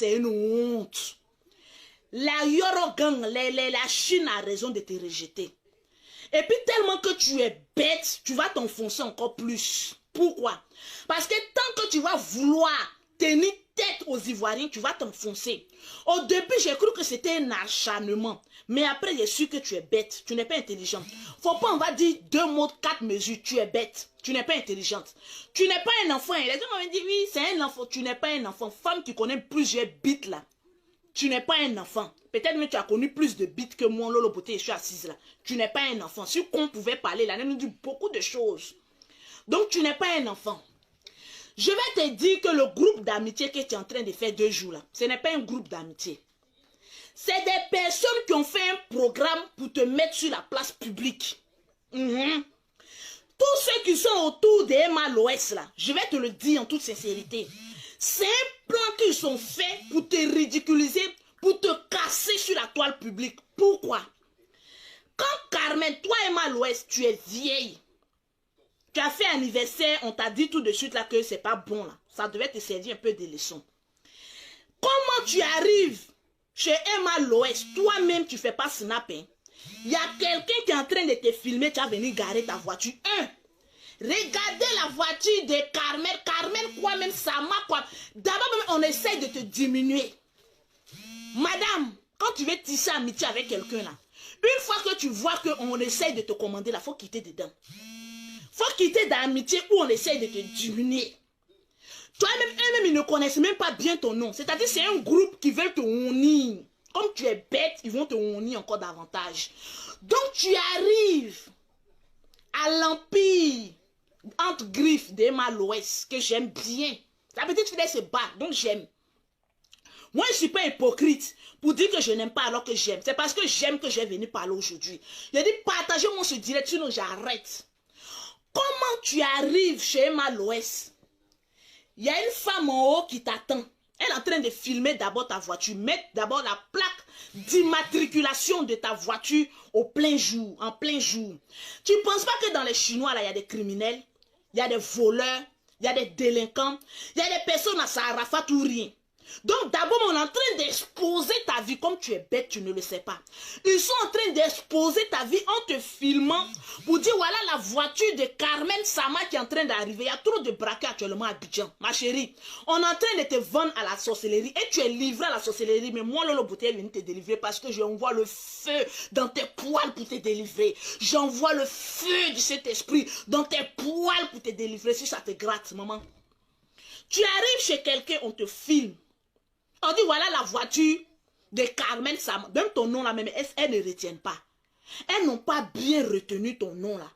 c'est une honte. La Yoro Gang, la Chine a raison de te rejeter. Et puis tellement que tu es bête, tu vas t'enfoncer encore plus. Pourquoi? Parce que tant que tu vas vouloir tenir tête aux Ivoiriens, tu vas t'enfoncer. Au début, j'ai cru que c'était un acharnement. Mais après, j'ai su que tu es bête. Tu n'es pas intelligente. Faut pas, on va dire 2 mots, 4 mesures. Tu es bête. Tu n'es pas intelligente. Tu n'es pas un enfant. Les gens m'ont dit, oui, c'est un enfant. Tu n'es pas un enfant. Femme, tu connais plusieurs bites là. Tu n'es pas un enfant. Peut-être même tu as connu plus de bites que moi, Lolo Beauté, je suis assise là. Tu n'es pas un enfant. Si on pouvait parler là, elle nous dit beaucoup de choses. Donc, tu n'es pas un enfant. Je vais te dire que le groupe d'amitié que tu es en train de faire 2 jours là, ce n'est pas un groupe d'amitié. C'est des personnes qui ont fait un programme pour te mettre sur la place publique. Tous ceux qui sont autour de Emma Loès là, je vais te le dire en toute sincérité. C'est un plan qu'ils sont faits pour te ridiculiser, pour te casser sur la toile publique. Pourquoi? Quand Carmen, toi Emma Loès, tu es vieille, tu as fait anniversaire, on t'a dit tout de suite là que c'est pas bon là. Ça devait te servir un peu de leçon. Comment tu arrives chez Emma Loès, toi-même tu fais pas snap, hein? Il y a quelqu'un qui est en train de te filmer, tu vas venir garer ta voiture. Regardez la voiture de Carmen. Carmen quoi même, Sama quoi. D'abord on essaie de te diminuer. Madame, quand tu veux tisser amitié avec quelqu'un là, une fois que tu vois qu'on essaie de te commander là, faut quitter dedans. Faut quitter d'amitié où on essaie de te diminuer. Toi-même, eux-mêmes, ils ne connaissent même pas bien ton nom. C'est-à-dire, c'est un groupe qui veut te honir. Comme tu es bête, ils vont te honir encore davantage. Donc, tu arrives à l'empire entre griffes d'Emma Loès, que j'aime bien. La petite fille, elle se bat, donc j'aime. Moi, je ne suis pas hypocrite pour dire que je n'aime pas alors que j'aime. C'est parce que j'aime que j'ai venu parler aujourd'hui. Je dis, partagez-moi ce direct, sinon j'arrête. Comment tu arrives chez Emma Loès? Il y a une femme en haut qui t'attend. Elle est en train de filmer d'abord ta voiture. Mettre d'abord la plaque d'immatriculation de ta voiture au plein jour, en plein jour. Tu ne penses pas que dans les Chinois, là, il y a des criminels, il y a des voleurs, il y a des délinquants, il y a des personnes à Sarafat ou rien. Donc d'abord, on est en train d'exposer ta vie. Comme tu es bête, tu ne le sais pas. Ils sont en train d'exposer ta vie en te filmant pour dire voilà la voiture de Carmen Sama qui est en train d'arriver. Il y a trop de braquets actuellement à Abidjan. Ma chérie, on est en train de te vendre à la sorcellerie et tu es livré à la sorcellerie. Mais moi, Lolo Beauté est venu te délivrer parce que j'envoie le feu dans tes poils pour te délivrer. J'envoie le feu de cet esprit dans tes poils pour te délivrer si ça te gratte, maman. Tu arrives chez quelqu'un, on te filme. On dit voilà la voiture de Carmen Sama. Même ton nom là, même, elles ne retiennent pas. Elles n'ont pas bien retenu ton nom là.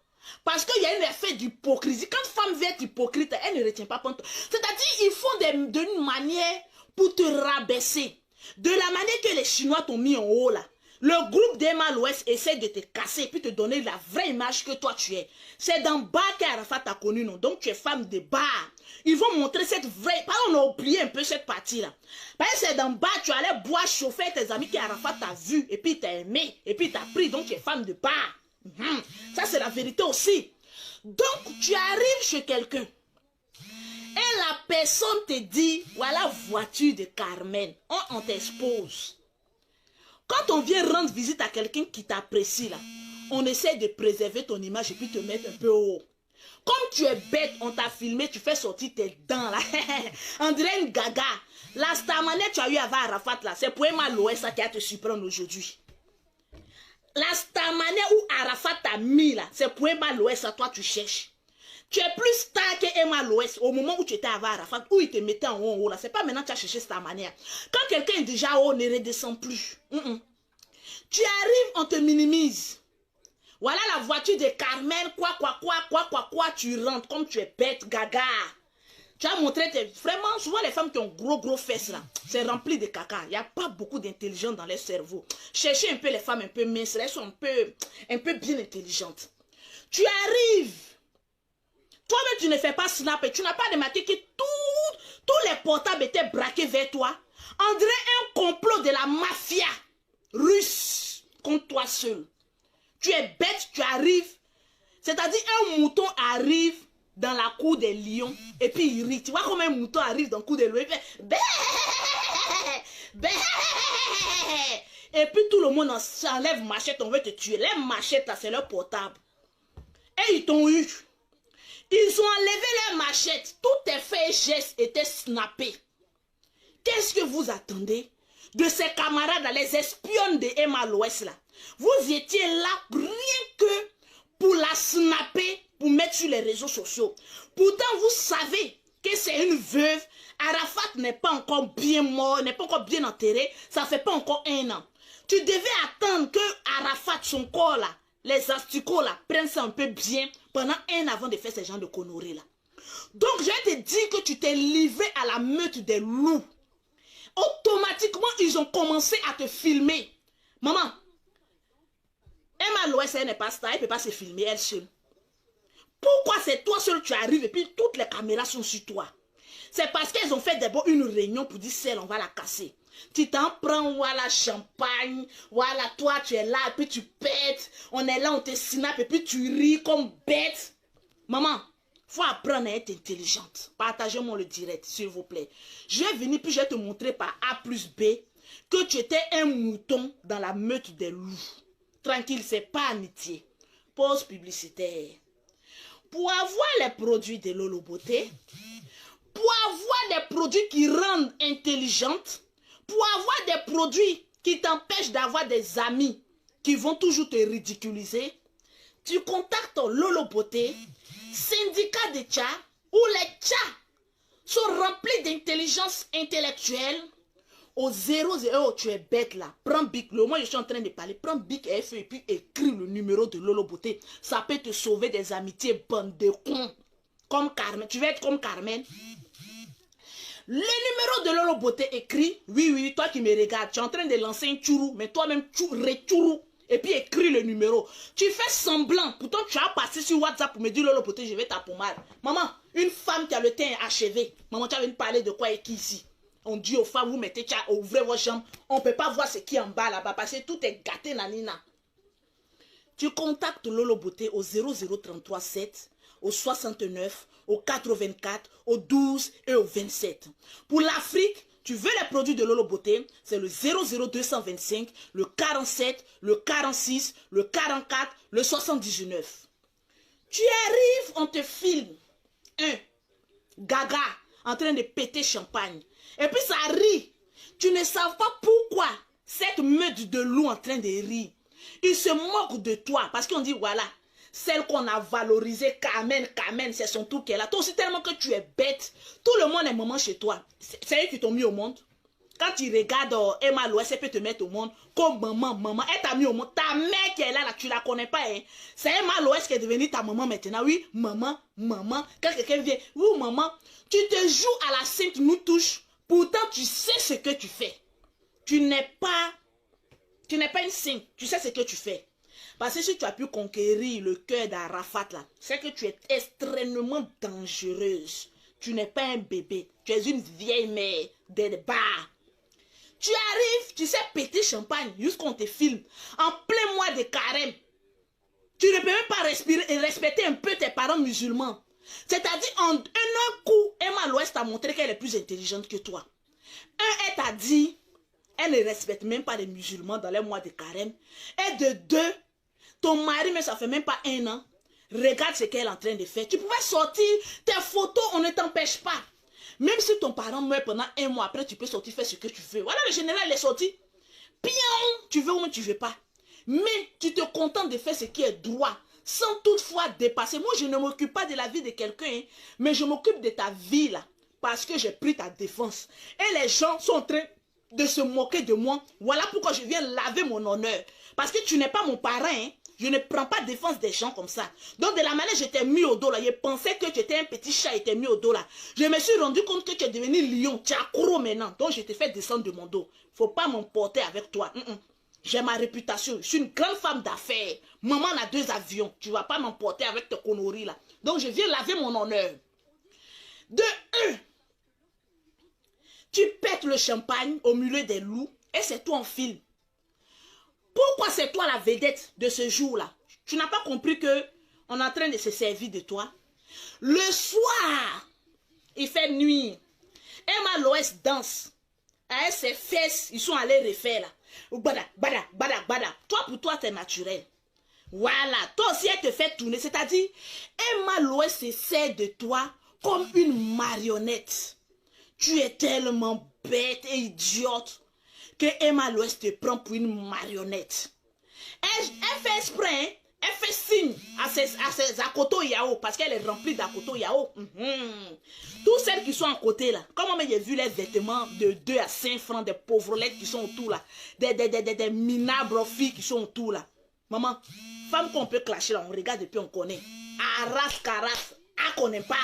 Parce qu'il y a un effet d'hypocrisie. Quand une femme veut être hypocrite, elle ne retient pas. C'est-à-dire ils font d'une manière pour te rabaisser. De la manière que les Chinois t'ont mis en haut là. Le groupe d'Emma Loès essaie de te casser et puis te donner la vraie image que toi tu es. C'est d'en bas qu'Arafat t'a connu, non? Donc tu es femme de bas. Ils vont montrer cette vraie... On a oublié un peu cette partie-là. Parce que c'est d'en bas, tu allais boire, chauffer tes amis qu'Arafat t'a vu et puis t'a aimé et puis t'a pris. Donc tu es femme de bas. Ça c'est la vérité aussi. Donc tu arrives chez quelqu'un et la personne te dit, voilà voiture de Carmen. On t'expose. Quand on vient rendre visite à quelqu'un qui t'apprécie là, on essaie de préserver ton image et puis te mettre un peu haut. Comme tu es bête, on t'a filmé, tu fais sortir tes dents là. On dirait une gaga. La starmanette tu as eu avec Arafat là, c'est pour Emma Loès qui a te surprendre aujourd'hui. La starmanette où Arafat t'a mis là, c'est pour Emma Loès, toi tu cherches. Tu es plus star que Emma Loès au moment où tu étais avec Arafat, où il te mettait en haut là. C'est pas maintenant que tu as cherché cette manière. Quand quelqu'un est déjà haut, ne redescend plus. Tu arrives, on te minimise. Voilà la voiture de Carmen, quoi, tu rentres comme tu es bête, gaga. Tu as montré, vraiment, souvent les femmes qui ont gros fesses là, c'est rempli de caca. Il n'y a pas beaucoup d'intelligence dans leur cerveau. Cherchez un peu les femmes un peu minces, elles sont un peu bien intelligentes. Tu arrives. Toi-même, tu ne fais pas snap et tu n'as pas remarqué que tous les portables étaient braqués vers toi. On dirait un complot de la mafia russe contre toi seul. Tu es bête, tu arrives. C'est-à-dire un mouton arrive dans la cour des lions et puis il rit. Tu vois comment un mouton arrive dans la cour des lions et fait... Ben, et puis tout le monde s'enlève machette, on veut te tuer. Les machettes là, c'est leur portable. Et ils t'ont eu. Ils ont enlevé les machettes. Tous tes faits et gestes étaient snappés. Qu'est-ce que vous attendez de ces camarades, les espionnes de Emma l'Ouest là? Vous étiez là rien que pour la snapper, pour mettre sur les réseaux sociaux. Pourtant, vous savez que c'est une veuve. Arafat n'est pas encore bien mort, n'est pas encore bien enterré. Ça fait pas encore 1 an. Tu devais attendre que Arafat, son corps là, les asticots là, prennent ça un peu bien pendant 1 an avant de faire ces gens de conneries là. Donc, je vais te dire que tu t'es livré à la meute des loups. Automatiquement, ils ont commencé à te filmer. Maman, Emma Loès, elle n'est pas star, elle ne peut pas se filmer elle seule. Pourquoi c'est toi seul tu arrives et puis toutes les caméras sont sur toi? C'est parce qu'elles ont fait d'abord une réunion pour dire celle, on va la casser. Tu t'en prends, voilà, champagne, voilà, toi tu es là et puis tu pètes. On est là, on te snap et puis tu ris comme bête. Maman, faut apprendre à être intelligente. Partagez-moi le direct, s'il vous plaît. Je vais venir puis je vais te montrer par A plus B que tu étais un mouton dans la meute des loups. Tranquille, c'est pas amitié. Pause publicitaire. Pour avoir les produits de Lolo Beauté, pour avoir des produits qui rendent intelligente, pour avoir des produits qui t'empêchent d'avoir des amis qui vont toujours te ridiculiser, tu contactes Lolo Beauté, syndicat des tchats, où les tchats sont remplis d'intelligence intellectuelle. Au 00, tu es bête là. Prends Bic, le moment où je suis en train de parler, prends Bic et F et puis écris le numéro de Lolo Beauté. Ça peut te sauver des amitiés, bande de cons. Comme Carmen. Tu vas être comme Carmen. Le numéro de Lolo Beauté écrit, oui, toi qui me regardes, tu es en train de lancer un tchourou, mais toi-même, retchourou. Et puis écris le numéro. Tu fais semblant. Pourtant, tu as passé sur WhatsApp pour me dire Lolo Beauté, je vais ta pommade. Maman, une femme qui a le teint achevé. Maman, tu as venu parler de quoi et qui ici? On dit aux femmes, vous mettez, ouvrez vos jambes. On ne peut pas voir ce qui est en bas là-bas parce que tout est gâté, nanina. Tu contactes Lolo Beauté au 0033 7, au 69, au 84, au 12 et au 27. Pour l'Afrique, tu veux les produits de Lolo Beauté, c'est le 00225, le 47, le 46, le 44, le 79. Tu arrives, on te filme. Gaga en train de péter champagne. Et puis ça rit. Tu ne sais pas pourquoi cette meute de loups en train de rire. Ils se moquent de toi parce qu'on dit voilà, celle qu'on a valorisée, Carmen, c'est son tour qui est là. Toi aussi tellement que tu es bête. Tout le monde est maman chez toi. C'est eux qui t'ont mis au monde. Quand tu regardes Emma Loès, elle peut te mettre au monde comme maman. Elle t'a mis au monde. Ta mère qui est là, tu la connais pas. Hein? C'est Emma Loès qui est devenue ta maman maintenant. Oui, maman. Quand quelqu'un vient, oui, maman, tu te joues à la sainte nous touche. Pourtant, tu sais ce que tu fais. Tu n'es pas une sainte. Tu sais ce que tu fais. Parce que si tu as pu conquérir le cœur d'Arafat, là, c'est que tu es extrêmement dangereuse. Tu n'es pas un bébé. Tu es une vieille mère des bars. Tu arrives, tu sais péter champagne jusqu'on te filme. En plein mois de carême. Tu ne peux même pas respirer et respecter un peu tes parents musulmans. C'est-à-dire, en un coup, Emma Loès t'a montré qu'elle est plus intelligente que toi. Elle t'a dit, elle ne respecte même pas les musulmans dans les mois de carême. Et de 2, ton mari, mais ça fait même pas 1 an. Regarde ce qu'elle est en train de faire. Tu pouvais sortir tes photos, on ne t'empêche pas. Même si ton parent meurt pendant 1 mois, après tu peux sortir faire ce que tu veux. Voilà, le général est sorti. Pion, tu veux ou tu veux pas. Mais tu te contentes de faire ce qui est droit, sans toutefois dépasser. Moi, je ne m'occupe pas de la vie de quelqu'un, hein, mais je m'occupe de ta vie, là, parce que j'ai pris ta défense. Et les gens sont en train de se moquer de moi. Voilà pourquoi je viens laver mon honneur. Parce que tu n'es pas mon parrain, hein. Je ne prends pas défense des gens comme ça. Donc, de la manière je t'ai mis au dos, là, je pensais que tu étais un petit chat et t'es mis au dos, là. Je me suis rendu compte que tu es devenu lion, tu es accro maintenant. Donc, je t'ai fait descendre de mon dos. Faut pas m'emporter avec toi. J'ai ma réputation. Je suis une grande femme d'affaires. Maman a 2 avions. Tu ne vas pas m'emporter avec tes conneries, là. Donc, je viens laver mon honneur. De 1, tu pètes le champagne au milieu des loups et c'est toi en film. Pourquoi c'est toi la vedette de ce jour-là? Tu n'as pas compris que on est en train de se servir de toi? Le soir, il fait nuit. Emma Loès danse. Avec ses fesses, ils sont allés refaire là. Bada, bada, bada, bada. Toi, pour toi, c'est naturel. Voilà. Toi aussi, elle te fait tourner. C'est-à-dire, Emma Loès se sert de toi comme une marionnette. Tu es tellement bête et idiote que Emma Loès te prend pour une marionnette. Elle fait exprès, hein? Elle fait signe à ses Akoto Yao parce qu'elle est remplie d'Akoto Yao. Toutes celles qui sont à côté là, comme j'ai vu les vêtements de 2 à 5 francs, des pauvrettes qui sont autour là, des minables filles qui sont autour là. Maman, femme qu'on peut clasher là, on regarde et puis on connaît. Arras, caras, à connaît pas,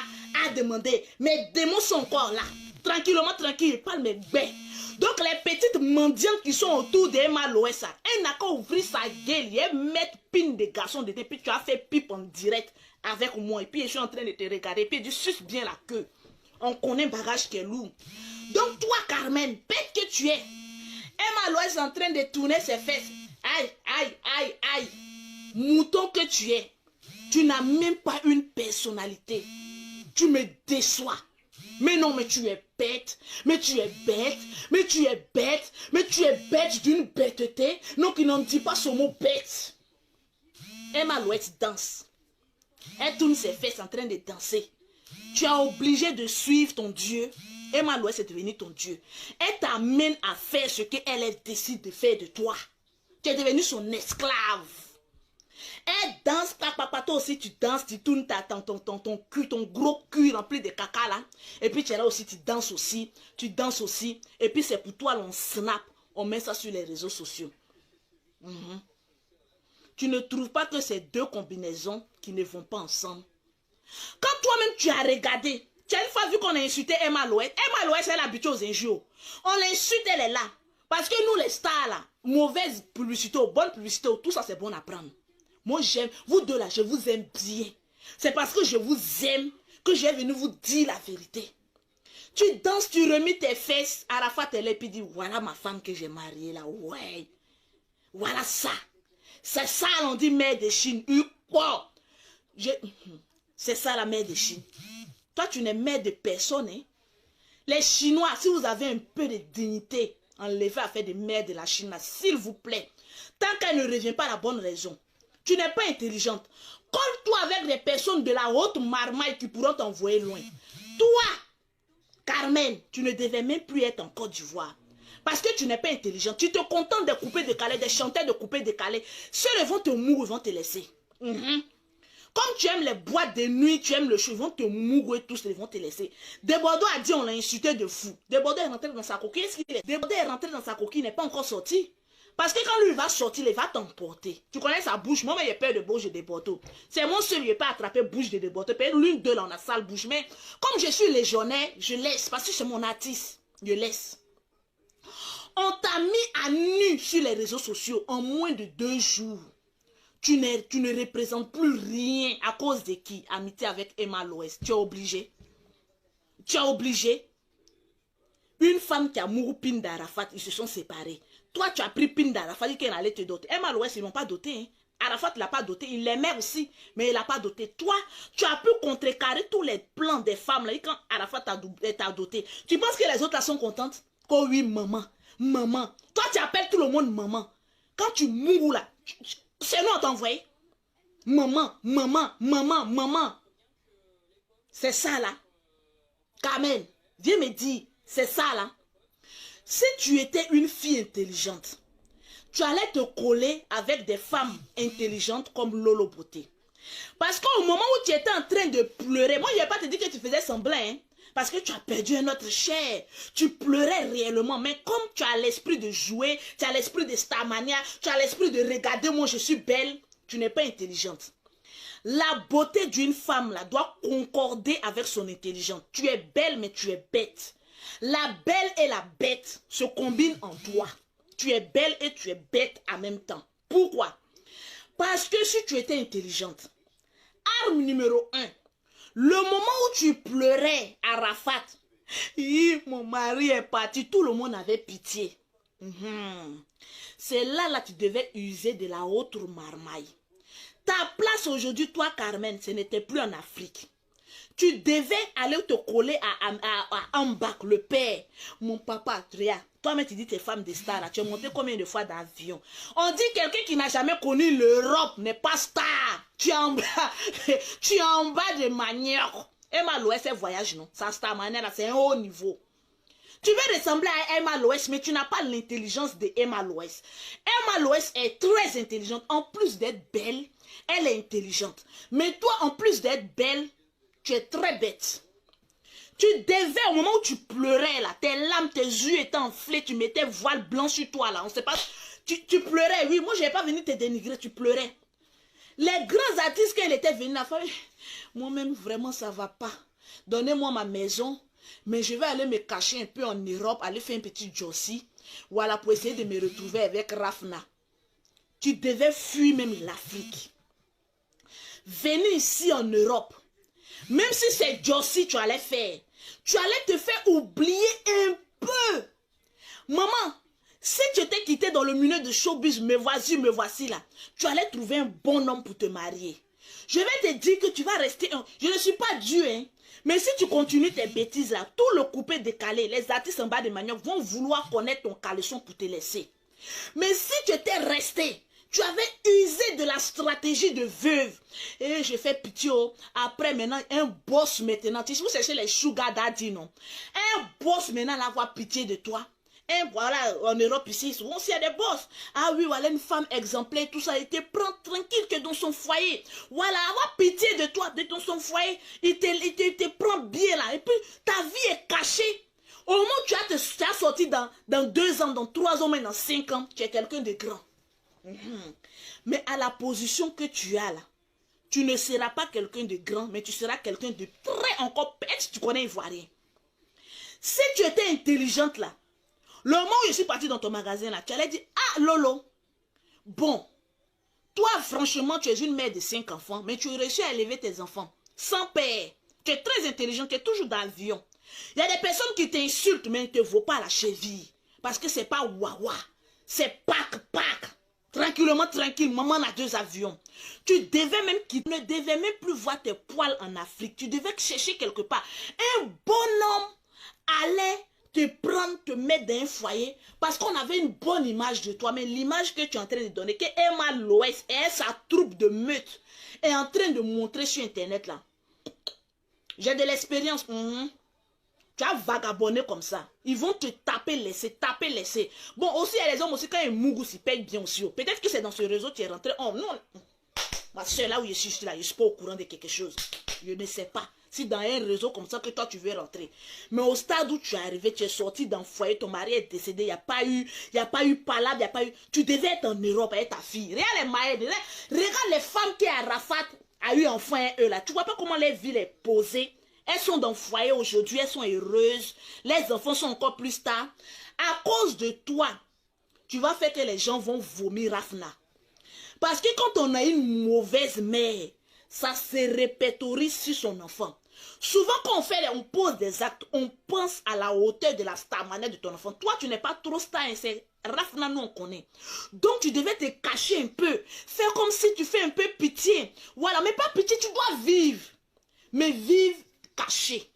à demander. Mes démons sont encore là. Tranquillement, tranquille, parle mes bêtes. Donc les petites mendiantes qui sont autour d'Emma Loès, elle n'a qu'à ouvrir sa gueule et mettre pin de garçon de puis tu as fait pipe en direct avec moi. Et puis je suis en train de te regarder. Et puis tu suces bien la queue. On connaît un bagage qui est lourd. Donc toi, Carmen, bête que tu es, Emma Loès est en train de tourner ses fesses. Aïe, aïe, aïe, aïe. Mouton que tu es, tu n'as même pas une personnalité. Tu me déçois. Mais non, mais tu es bête, mais tu es bête, mais tu es bête, mais tu es bête d'une bêteté. Non, qui n'en dit pas ce mot bête. Emma Loès danse. Elle tourne ses fesses en train de danser. Tu as obligé de suivre ton Dieu. Emma Loès est devenue ton Dieu. Elle t'amène à faire ce qu'elle décide de faire de toi. Tu es devenu son esclave. Elle danse, papa, toi aussi tu danses, tu tournes ton cul, ton gros cul rempli de caca là. Et puis tu es là aussi, tu danses aussi, Et puis c'est pour toi, on snap, on met ça sur les réseaux sociaux. Tu ne trouves pas que ces deux combinaisons qui ne vont pas ensemble. Quand toi-même tu as regardé, tu as une fois vu qu'on a insulté Emma Loès. Emma Loès, elle est habituée aux injures. On l'insulte, elle est là. Parce que nous les stars là, mauvaise publicité ou bonne publicité, tout ça c'est bon à prendre. Moi j'aime, vous deux là, je vous aime bien. C'est parce que je vous aime que j'ai venu vous dire la vérité. Tu danses, tu remis tes fesses, Arafat elle est puis dit, voilà ma femme que j'ai mariée là, ouais. Voilà ça. C'est ça on dit mère de Chine. C'est ça la mère de Chine. Toi tu n'es mère de personne. Hein? Les Chinois, si vous avez un peu de dignité, enlevez à faire des mères de la Chine, s'il vous plaît. Tant qu'elle ne revient pas à la bonne raison. Tu n'es pas intelligente. Colle-toi avec des personnes de la haute marmaille qui pourront t'envoyer loin. Toi, Carmen, tu ne devais même plus être en Côte d'Ivoire. Parce que tu n'es pas intelligente. Tu te contentes de couper de Calais, de chanter de couper de Calais. Ceux-là vont te mourir, vont te laisser. Comme tu aimes les boîtes de nuit, tu aimes le show, ils vont te mourir tous, ils vont te laisser. Desbordeaux a dit on l'a insulté de fou. Desbordeaux est rentré dans sa coquille. Desbordeaux est rentré dans sa coquille, il n'est pas encore sorti. Parce que quand lui va sortir, il va t'emporter. Tu connais sa bouche. Moi, j'ai peur de bouche de Desbordeaux. C'est mon seul, il n'a pas attrapé bouche de Desbordeaux. Peut-être l'une d'eux, là, on a sale bouche. Mais comme je suis légionnaire, je laisse. Parce que c'est mon artiste. Je laisse. On t'a mis à nu sur les réseaux sociaux en moins de 2 jours. Tu ne représentes plus rien. À cause de qui? Amitié avec Emma Loès. Tu es obligé. Tu es obligé. Une femme qui a mouru Pin d'Arafat, ils se sont séparés. Toi, tu as pris Pin d'Arafat, il dit qu'elle allait te doter. Emma Loès, ils ne l'ont pas doté. Hein. Arafat ne l'a pas doté. Il l'aimait aussi, mais il ne l'a pas doté. Toi, tu as pu contrecarrer tous les plans des femmes là, quand Arafat t'a doté. Tu penses que les autres là sont contentes? Oh oui, maman. Maman. Toi, tu appelles tout le monde maman. Quand tu mourras là, c'est nous on t'a envoyé. Maman, maman, maman, maman. C'est ça là. Carmen, viens me dire, c'est ça là. Si tu étais une fille intelligente, tu allais te coller avec des femmes intelligentes comme Lolo Beauté. Parce qu'au moment où tu étais en train de pleurer, moi je ne vais pas te dire que tu faisais semblant, hein, parce que tu as perdu un autre cher. Tu pleurais réellement, mais comme tu as l'esprit de jouer, tu as l'esprit de Starmania, tu as l'esprit de regarder, moi je suis belle, tu n'es pas intelligente. La beauté d'une femme là doit concorder avec son intelligence. Tu es belle, mais tu es bête. La belle et la bête se combinent en toi. Tu es belle et tu es bête en même temps. Pourquoi? Parce que si tu étais intelligente, arme numéro 1, le moment où tu pleurais à Arafat, mon mari est parti, tout le monde avait pitié. C'est là tu devais user de la haute marmaille. Ta place aujourd'hui, toi Carmen, ce n'était plus en Afrique. Tu devais aller te coller à Ambak, le père. Mon papa, regarde, toi-même tu dis tes femmes de star, là. Tu es monté combien de fois d'avion? On dit quelqu'un qui n'a jamais connu l'Europe n'est pas star. Tu es en bas, tu es en bas de manière. Emma Loès, c'est voyage, non? Ça, star manière, c'est un haut niveau. Tu veux ressembler à Emma Loès, mais tu n'as pas l'intelligence de Emma Loès. Emma Loès est très intelligente. En plus d'être belle, elle est intelligente. Mais toi, en plus d'être belle, tu es très bête. Tu devais, au moment où tu pleurais, là, tes larmes, tes yeux étaient enflés, tu mettais voile blanc sur toi, là. On sait pas. Tu pleurais, oui. Moi, je n'ai pas venu te dénigrer, tu pleurais. Les grands artistes, quand ils étaient venus, la femme, moi-même, vraiment, ça ne va pas. Donnez-moi ma maison. Mais je vais aller me cacher un peu en Europe, aller faire un petit Jossi, voilà, pour essayer de me retrouver avec Rafna. Tu devais fuir même l'Afrique. Venir ici en Europe, même si c'est Jossi tu allais faire, tu allais te faire oublier un peu. Maman, si tu t'es quitté dans le milieu de showbiz, me voici là, tu allais trouver un bon homme pour te marier. Je vais te dire que tu vas rester... Je ne suis pas Dieu, hein. Mais si tu continues tes bêtises là, tout le coupé décalé, les artistes en bas de manioc vont vouloir connaître ton caleçon pour te laisser. Mais si tu étais resté, tu avais usé de la stratégie de veuve. Et je fais pitié. Après maintenant, un boss maintenant, tu sais, vous cherchez les sugar daddy, non? Un boss maintenant, là, avoir pitié de toi. Et voilà, en Europe ici, souvent il y a des boss. Ah oui, voilà une femme exemplaire, tout ça, il te prend tranquille que dans son foyer. Voilà, avoir pitié de toi, dans son foyer, il te prend bien là. Et puis, ta vie est cachée. Au moment où tu as sorti dans 2 ans, dans 3 ans, même dans 5 ans, tu es quelqu'un de grand. Mais à la position que tu as là, tu ne seras pas quelqu'un de grand, mais tu seras quelqu'un de très encore bête, tu connais Ivoirien. Si tu étais intelligente là, le moment où je suis partie dans ton magasin là, tu allais dire, ah Lolo, bon, toi franchement tu es une mère de 5 enfants, mais tu as réussi à élever tes enfants sans père. Tu es très intelligent, tu es toujours dans l'avion. Il y a des personnes qui t'insultent, mais ne te vaut pas la cheville. Parce que c'est pas wawa, c'est pack. Tranquillement, tranquille, maman a 2 avions. Tu devais même ne devais même plus voir tes poils en Afrique. Tu devais chercher quelque part. Un bonhomme allait te prendre, te mettre dans un foyer parce qu'on avait une bonne image de toi. Mais l'image que tu es en train de donner, que Emma Loès et sa troupe de meute est en train de montrer sur Internet là. J'ai de l'expérience. Tu as vagabondé comme ça. Ils vont te taper, laisser. Bon, aussi, il y a les hommes aussi, quand ils mougous, ils payent bien aussi. Peut-être que c'est dans ce réseau que tu es rentré. Oh non. Ma soeur, là où je suis là, je ne suis pas au courant de quelque chose. Je ne sais pas. Si dans un réseau comme ça que toi, tu veux rentrer. Mais au stade où tu es arrivé, tu es sorti d'un foyer, ton mari est décédé, il n'y a pas eu palabre, il n'y a pas eu... Tu devais être en Europe avec ta fille. Regarde les maïs, regarde les femmes qui Arafat a eu enfant, eux là. Tu vois pas comment leur vie est posée. Elles sont dans le foyer aujourd'hui, elles sont heureuses. Les enfants sont encore plus tard. À cause de toi, tu vas faire que les gens vont vomir Rafna. Parce que quand on a une mauvaise mère, ça se répertorie sur son enfant. Souvent quand on pose des actes, on pense à la hauteur de la starmania de ton enfant. Toi, tu n'es pas trop star, c'est Rafna, nous on connaît. Donc tu devais te cacher un peu. Faire comme si tu fais un peu pitié. Voilà, mais pas pitié, tu dois vivre. Mais vivre caché.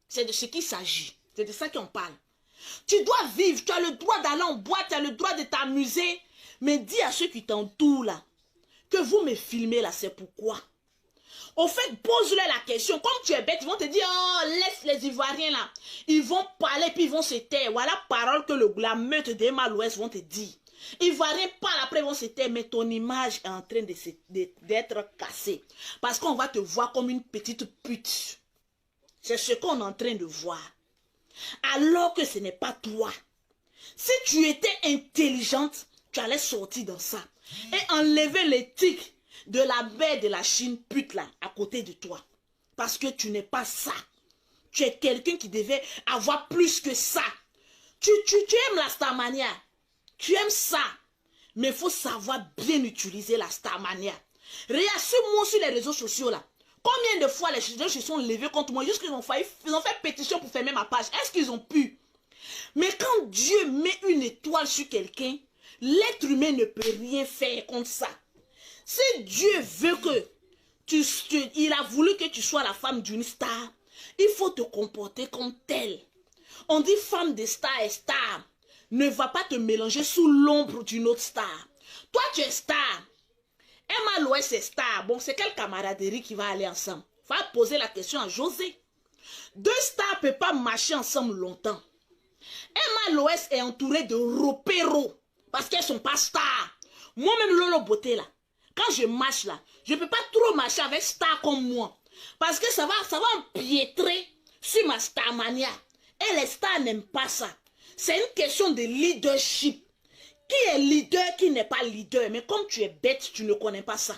C'est de ce qu'il s'agit. C'est de ça qu'on parle. Tu dois vivre. Tu as le droit d'aller en boîte. Tu as le droit de t'amuser. Mais dis à ceux qui t'entourent là, que vous me filmez là, c'est pourquoi. Au fait, pose-leur la question. Comme tu es bête, ils vont te dire, oh, laisse les Ivoiriens là. Ils vont parler puis ils vont se taire. Voilà parole que la meute des Malouès vont te dire. Ivoiriens parlent après, ils vont se taire, mais ton image est en train d'être cassée. Parce qu'on va te voir comme une petite pute. C'est ce qu'on est en train de voir. Alors que ce n'est pas toi. Si tu étais intelligente, tu allais sortir dans ça. Et enlever l'éthique de la bête de la Chine pute là, à côté de toi. Parce que tu n'es pas ça. Tu es quelqu'un qui devait avoir plus que ça. Tu aimes la starmania. Tu aimes ça. Mais il faut savoir bien utiliser la starmania. Réassure-moi sur les réseaux sociaux là. Combien de fois les gens se sont levés contre moi jusqu'ils ont fait pétition pour fermer ma page. Est-ce qu'ils ont pu? Mais quand Dieu met une étoile sur quelqu'un, l'être humain ne peut rien faire contre ça. Si Dieu veut que il a voulu que tu sois la femme d'une star. Il faut te comporter comme telle. On dit femme de star est star. Ne va pas te mélanger sous l'ombre d'une autre star. Toi, tu es star. Emma Loès est star. Bon, c'est quelle camaraderie qui va aller ensemble? Va poser la question à José. Deux stars ne peuvent pas marcher ensemble longtemps. Emma Loès est entourée de ropéros parce qu'elles ne sont pas stars. Moi-même, Lolo Beauté, là, quand je marche là, je ne peux pas trop marcher avec star comme moi. Parce que ça va empiétrer sur ma starmania. Et les stars n'aiment pas ça. C'est une question de leadership. Qui est leader, qui n'est pas leader? Mais comme tu es bête, tu ne connais pas ça.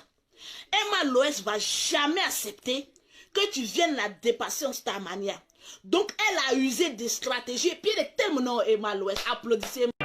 Emma Loès ne va jamais accepter que tu viennes la dépasser en starmania. Donc, elle a usé des stratégies. Et puis, elle est tellement Emma Loès. Applaudissez-moi.